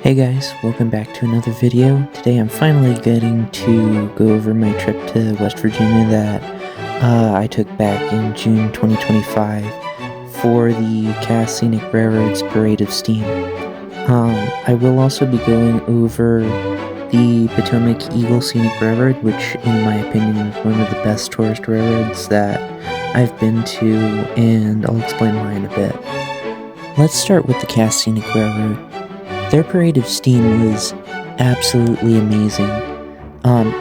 Hey guys, welcome back to another video. Today I'm finally getting to go over my trip to West Virginia that I took back in June 2025 for the Scenic Railroad's Parade of Steam. I will also be going over the Patomic Eagle Scenic Railroad, which in my opinion is one of the best tourist railroads that I've been to, and I'll explain why in a bit. Let's start with the Scenic Railroad. Their Parade of Steam was absolutely amazing.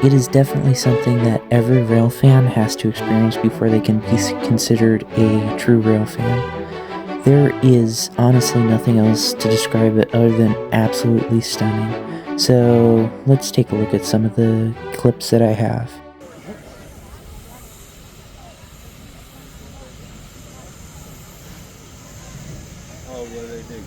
It is definitely something that every rail fan has to experience before they can be considered a true rail fan. There is honestly nothing else to describe it other than absolutely stunning. So let's take a look at some of the clips that I have. Oh, what do they do?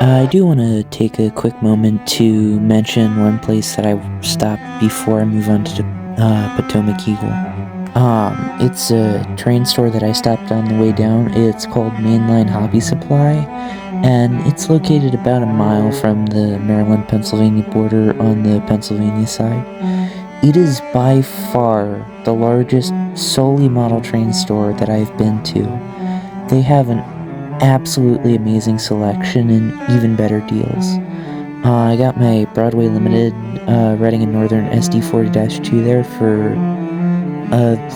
I do want to take a quick moment to mention one place that I stopped before I move on to Patomic Eagle. It's a train store that I stopped on the way down. It's called Mainline Hobby Supply, and it's located about a mile from the Maryland-Pennsylvania border on the Pennsylvania side. It is by far the largest solely model train store that I've been to. They have an absolutely amazing selection and even better deals. I got my Broadway Limited Reading and Northern SD40-2 there for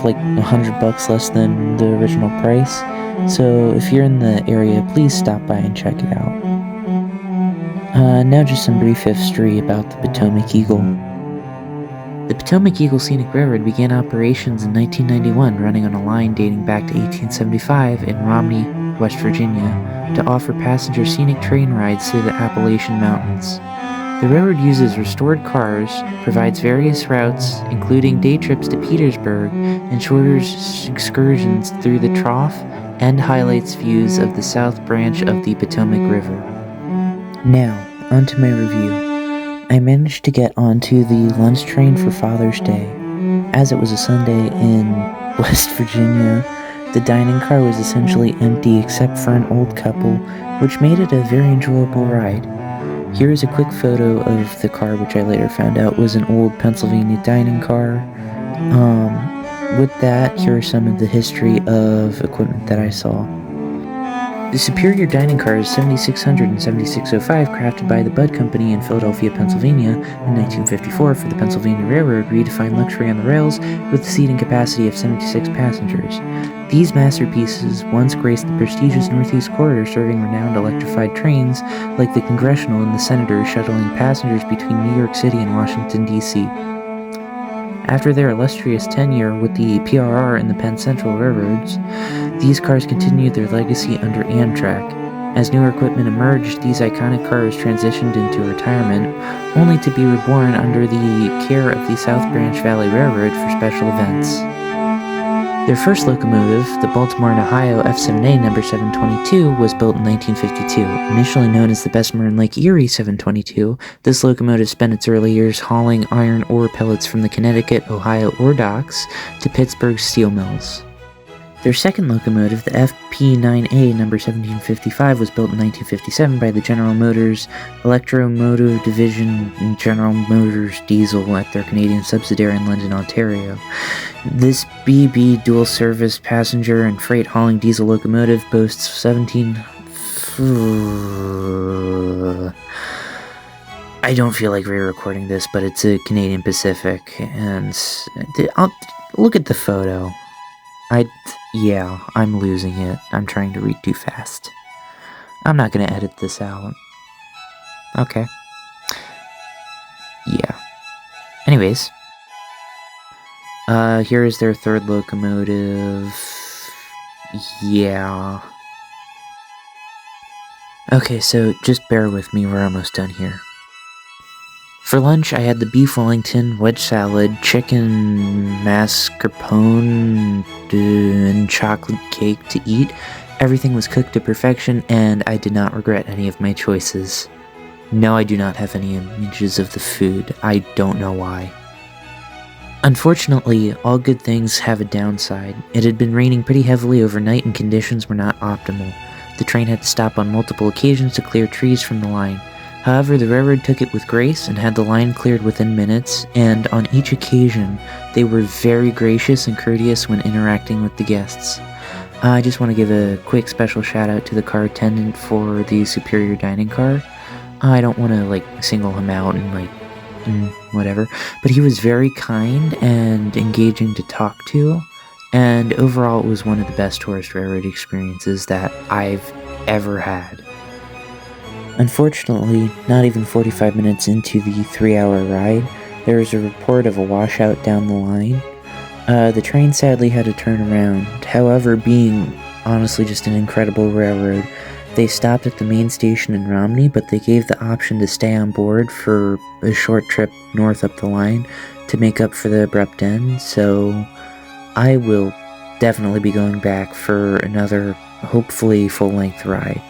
like $100 less than the original price. So if you're in the area, please stop by and check it out. Now just some brief history about the Patomic Eagle. The Patomic Eagle Scenic Railroad began operations in 1991, running on a line dating back to 1875 in Romney, West Virginia, to offer passenger scenic train rides through the Appalachian Mountains. The railroad uses restored cars, provides various routes, including day trips to Petersburg, and shorter excursions through the Trough, and highlights views of the South Branch of the Patomac River. Now, onto my review. I managed to get onto the lunch train for Father's Day. As it was a Sunday in West Virginia, the dining car was essentially empty except for an old couple, which made it a very enjoyable ride. Here is a quick photo of the car, which I later found out was an old Pennsylvania dining car. With that, here are some of the history of equipment that I saw. The Superior Dining Car is 7600 and 7605, crafted by the Budd Company in Philadelphia, Pennsylvania in 1954 for the Pennsylvania Railroad, redefined luxury on the rails with a seating capacity of 76 passengers. These masterpieces once graced the prestigious Northeast Corridor, serving renowned electrified trains like the Congressional and the Senator, shuttling passengers between New York City and Washington, D.C. After their illustrious tenure with the PRR and the Penn Central Railroads, these cars continued their legacy under Amtrak. As newer equipment emerged, these iconic cars transitioned into retirement, only to be reborn under the care of the South Branch Valley Railroad for special events. Their first locomotive, the Baltimore and Ohio F7A number 722, was built in 1952. Initially known as the Bessemer and Lake Erie 722, this locomotive spent its early years hauling iron ore pellets from the Connecticut, Ohio ore docks to Pittsburgh steel mills. Their second locomotive, the FP9A number 1755, was built in 1957 by the General Motors Electromotive Division and General Motors Diesel at their Canadian subsidiary in London, Ontario. This BB dual-service passenger and freight hauling diesel locomotive boasts 17... I don't feel like re-recording this, but it's a Canadian Pacific, and look at the photo. Yeah, I'm losing it. I'm trying to read too fast. I'm not gonna edit this out. Okay. Yeah. Anyways. Here is their third locomotive. Yeah. Okay, so just bear with me, we're almost done here. For lunch, I had the beef Wellington, wedge salad, chicken mascarpone, and chocolate cake to eat. Everything was cooked to perfection, and I did not regret any of my choices. No, I do not have any images of the food. I don't know why. Unfortunately, all good things have a downside. It had been raining pretty heavily overnight and conditions were not optimal. The train had to stop on multiple occasions to clear trees from the line. However, the railroad took it with grace and had the line cleared within minutes, and on each occasion, they were very gracious and courteous when interacting with the guests. I just want to give a quick special shout out to the car attendant for the Superior Dining Car. I don't want to, single him out and, whatever, but he was very kind and engaging to talk to, and overall it was one of the best tourist railroad experiences that I've ever had. Unfortunately, not even 45 minutes into the 3-hour ride, there was a report of a washout down the line. The train sadly had to turn around. However, being honestly just an incredible railroad, they stopped at the main station in Romney, but they gave the option to stay on board for a short trip north up the line to make up for the abrupt end, so I will definitely be going back for another, hopefully full-length ride.